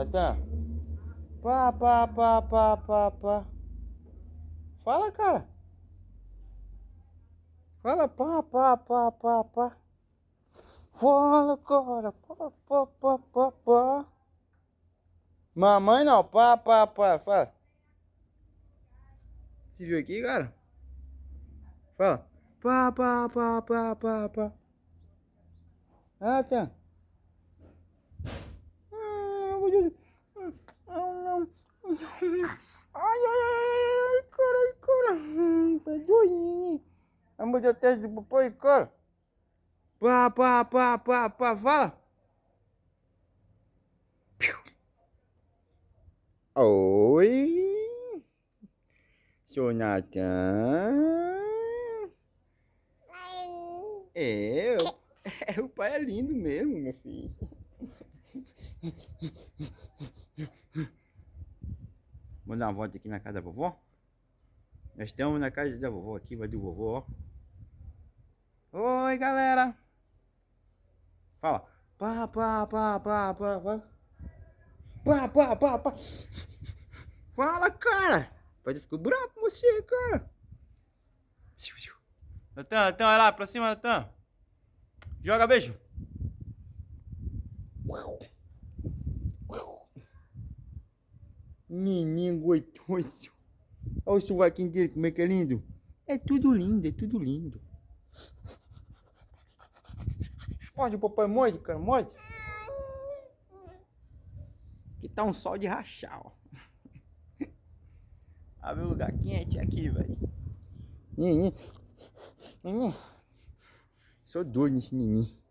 Natan. Pá. Fala, cara. Fala, pá. Fala, cara. Pá. Mamãe não, fala. Você viu aqui, cara? Fala. Pá. Ah, tá. Meu Deus. Não. Ai, cara. Tá doendo. Ai, meu Deus, teste de papai, cara. Fala. Oi, seu Natan. O pai é lindo mesmo, meu filho. Vamos dar uma volta aqui na casa da vovó? Nós estamos na casa da vovó aqui, vai do vovô, ó. Oi, galera. Fala. Pá. Fala, cara. Pode ficar bravo com você, cara. Natan, vai lá, pra cima, Natan. Joga beijo. Menino gostoso. Olha o sovaquinho dele, como é que é lindo. É tudo lindo. Morde o papai, morde, cara, morde. Aqui tá um sol de rachar, ó. Abre um lugar quente aqui, velho. Sou doido nesse neném.